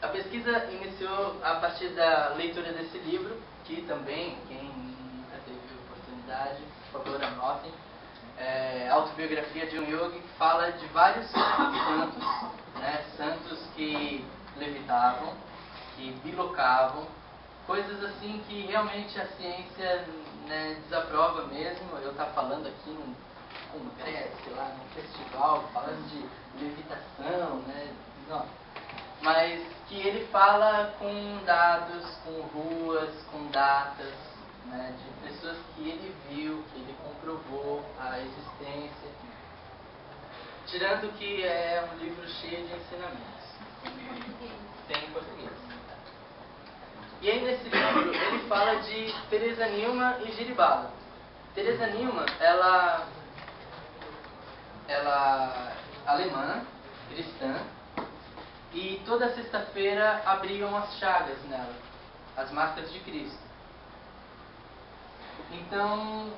A pesquisa iniciou a partir da leitura desse livro, que também, quem nunca teve oportunidade, por favor, anotem. Autobiografia de um yogi, que fala de vários santos, né, santos que levitavam, que bilocavam, coisas assim que realmente a ciência, né, desaprova mesmo. Eu estava falando aqui num congresso, sei lá, num festival, falando de levitação, né, não. Mas que ele fala com dados, com ruas, com datas, né, de pessoas que ele viu, que ele comprovou a existência. Tirando que é um livro cheio de ensinamentos. Tem em português. E aí nesse livro ele fala de Teresa Nilma e Giribala. Teresa Nilma, ela alemã, cristã, e toda sexta-feira abriam as chagas nela, as marcas de Cristo. Então,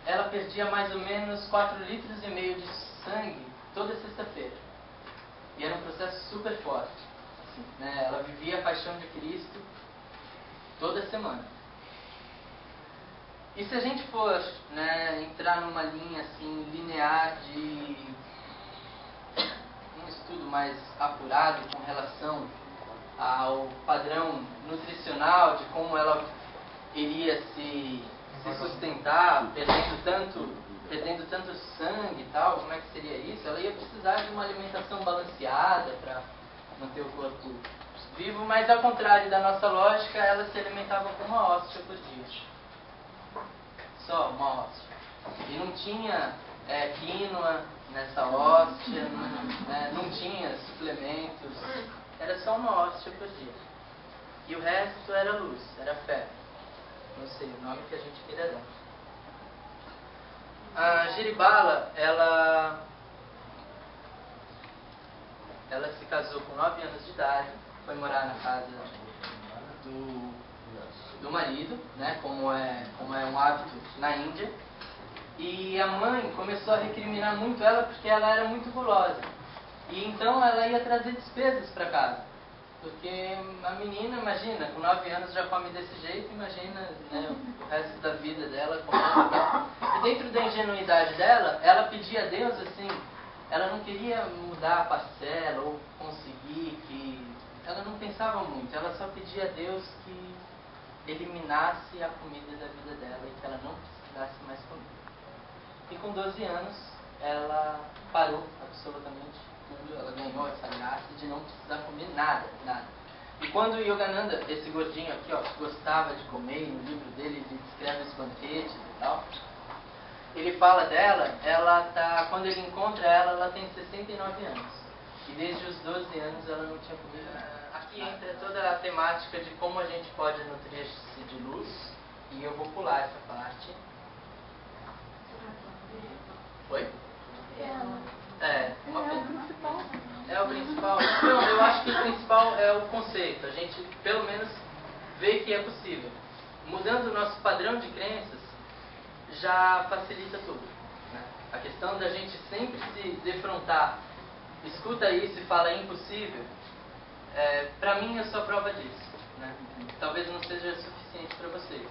ela perdia mais ou menos 4,5 litros de sangue toda sexta-feira. E era um processo super forte. Né? Ela vivia a paixão de Cristo toda semana. E se a gente for, né, entrar numa linha assim, linear de um estudo mais apurado com relação ao padrão nutricional, de como ela iria se sustentar, perdendo tanto sangue e tal, como é que seria isso? Ela ia precisar de uma alimentação balanceada para manter o corpo vivo, mas ao contrário da nossa lógica, ela se alimentava com uma hóstia por dia. Só uma hóstia. E não tinha quinoa nessa hóstia, não tinha suplementos, era só uma hóstia por dia. E o resto era luz, era fé. Não sei o nome que a gente queira dar. A Giribala, ela se casou com 9 anos de idade, foi morar na casa do marido, né, como é um hábito na Índia. E a mãe começou a recriminar muito ela porque ela era muito gulosa. E então ela ia trazer despesas para casa. Porque a menina, imagina, com 9 anos já come desse jeito, imagina, né, o resto da vida dela comendo. E dentro da ingenuidade dela, ela pedia a Deus assim, ela não queria mudar a parcela ou conseguir que... Ela não pensava muito, ela só pedia a Deus que eliminasse a comida da vida dela e que ela não precisasse mais comer. E com 12 anos, ela parou absolutamente tudo, ela ganhou essa graça de não precisar comer nada. E quando o Yogananda, esse gordinho aqui, ó, gostava de comer, no livro dele ele descreve os banquetes e tal, ele fala dela, quando ele encontra ela tem 69 anos. E desde os 12 anos ela não tinha comido nada. Aqui entra toda a temática de como a gente pode nutrir-se de luz, e eu vou pular essa parte. Foi? Uma pena. É o principal. Não, eu acho que o principal é o conceito. A gente, pelo menos, vê que é possível. Mudando o nosso padrão de crenças, já facilita tudo. Né? A questão da gente sempre se defrontar, escuta isso e fala impossível, para mim eu sou a prova disso. Né? Talvez não seja suficiente para vocês.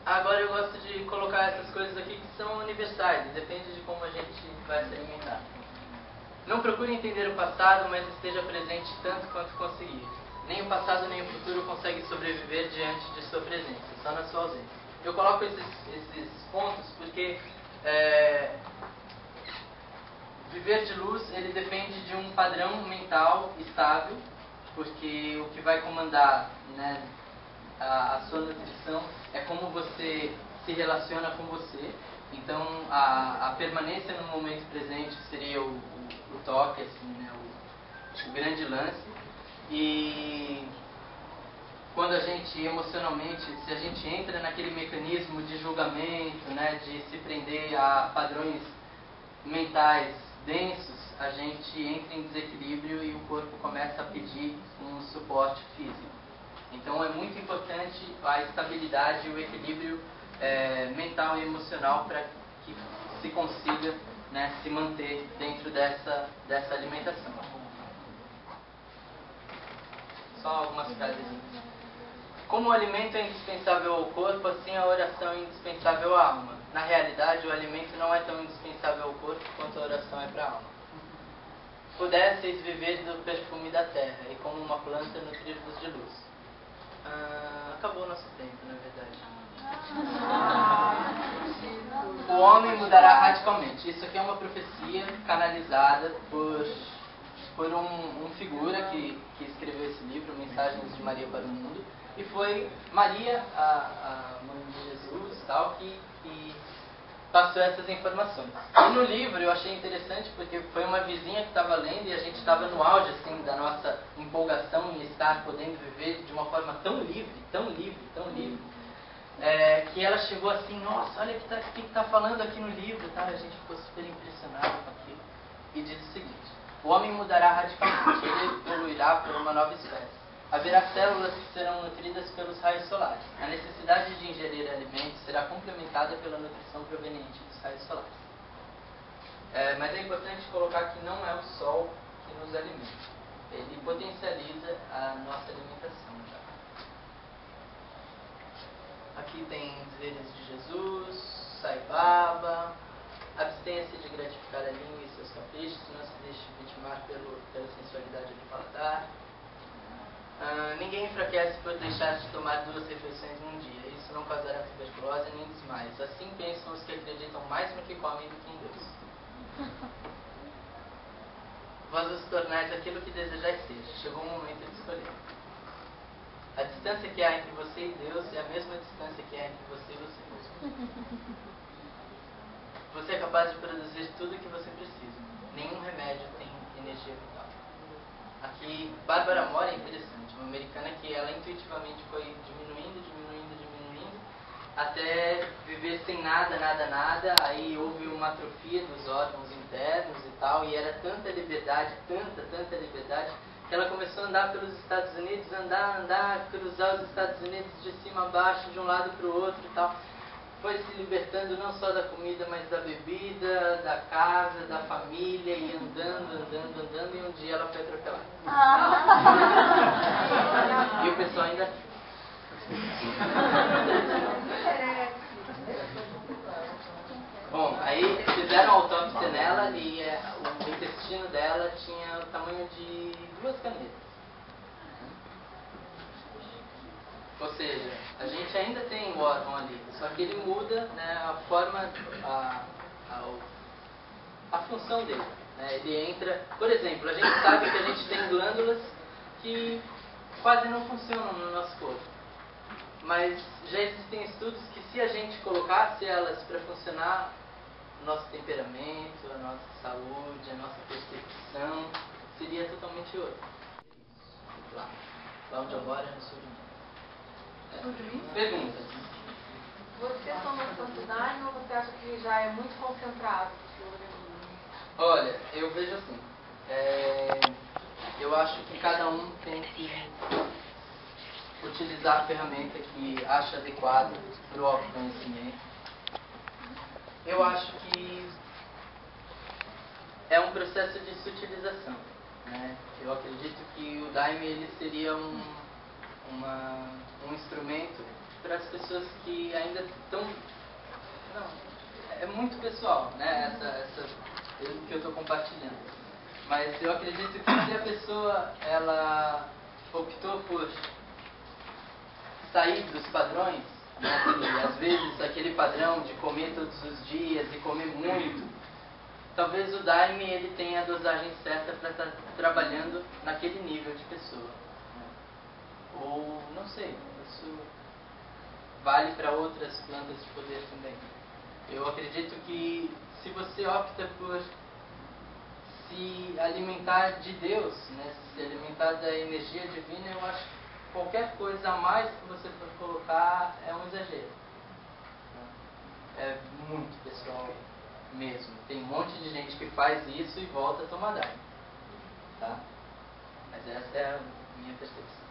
Agora eu gosto de colocar essas coisas aqui que são universais, depende de como a gente vai se alimentar. Não procure entender o passado, mas esteja presente tanto quanto conseguir. Nem o passado nem o futuro conseguem sobreviver diante de sua presença, só na sua ausência. Eu coloco esses pontos porque viver de luz, ele depende de um padrão mental estável, porque o que vai comandar, né, a sua nutrição é como você se relaciona com você. Então a permanência no momento presente seria o toque, assim, né, o grande lance. E quando a gente emocionalmente, se a gente entra naquele mecanismo de julgamento, né, de se prender a padrões mentais densos, a gente entra em desequilíbrio e o corpo começa a pedir um suporte físico. Então é muito importante a estabilidade e o equilíbrio mental e emocional para que se consiga, né, se manter dentro dessa alimentação. Só algumas frases. Como o alimento é indispensável ao corpo, assim a oração é indispensável à alma. Na realidade, o alimento não é tão indispensável ao corpo quanto a oração é para a alma. Pudesseis viver do perfume da terra, e como uma planta nutrir-vos de luz. Acabou o nosso tempo, na verdade. O homem mudará radicalmente. Isso aqui é uma profecia canalizada por um figura que escreveu esse livro, Mensagens de Maria para o Mundo. E foi Maria, a mãe de Jesus, tal, que passou essas informações. E no livro eu achei interessante porque foi uma vizinha que estava lendo e a gente estava no auge assim, da nossa empolgação em estar podendo viver de uma forma tão livre, que ela chegou assim, nossa, olha o que está falando aqui no livro, tá? A gente ficou super impressionado com aquilo. E diz o seguinte: o homem mudará radicalmente, ele evoluirá por uma nova espécie. Haverá células que serão nutridas pelos raios solares. A necessidade de ingerir alimentos será complementada pela nutrição proveniente dos raios solares. Mas é importante colocar que não é o sol que nos alimenta. Ele potencializa a nossa alimentação. Já. Aqui tem dizeres de Jesus, Sai Baba, abstenha-se de gratificar a língua e seus caprichos, não se deixe vitimar pela sensualidade do paladar. Ninguém enfraquece por deixar de tomar 2 refeições num dia. Isso não causará tuberculose nem desmaios. Assim pensam os que acreditam mais no que comem do que em Deus. Vós os tornais aquilo que desejais ser. Chegou o momento de escolher. A distância que há entre você e Deus é a mesma distância que há entre você e você mesmo. Você é capaz de produzir tudo o que você precisa. Nenhum remédio tem energia vital. Aqui, Bárbara Mora é interessante, uma americana que ela intuitivamente foi diminuindo, até viver sem nada, aí houve uma atrofia dos órgãos internos e tal, e era tanta liberdade, que ela começou a andar pelos Estados Unidos, andar, cruzar os Estados Unidos de cima a baixo, de um lado para o outro e tal. Foi se libertando não só da comida, mas da bebida, da casa, da família, e andando, e um dia ela foi atropelada. E o pessoal ainda... Bom, aí fizeram a autópsia nela e o intestino dela tinha o tamanho de 2 canetas. Ou seja, a gente ainda tem o órgão ali, só que ele muda, né, a forma, a função dele. Né? Ele entra, por exemplo, a gente sabe que a gente tem glândulas que quase não funcionam no nosso corpo. Mas já existem estudos que se a gente colocasse elas para funcionar, o nosso temperamento, a nossa saúde, a nossa percepção, seria totalmente outra. Lá onde eu moro é no sul de Minas. Perguntas. Você toma quantidade ou você acha que já é muito concentrado? Olha, eu vejo assim. Eu acho que cada um tem que utilizar a ferramenta que acha adequada para o autoconhecimento. Eu acho que é um processo de sutilização. Né? Eu acredito que o Daime ele seria um instrumento para as pessoas que ainda estão... Não, é muito pessoal, né? essa que eu estou compartilhando. Mas eu acredito que se a pessoa ela optou por sair dos padrões, né? E às vezes aquele padrão de comer todos os dias e comer muito, talvez o Daime ele tenha a dosagem certa para estar trabalhando naquele nível de pessoa. Ou, não sei, isso vale para outras plantas de poder também. Eu acredito que se você opta por se alimentar de Deus, né, se alimentar da energia divina, eu acho que qualquer coisa a mais que você for colocar é um exagero. É muito pessoal mesmo. Tem um monte de gente que faz isso e volta a tomar Daime. Tá? Mas essa é a minha percepção.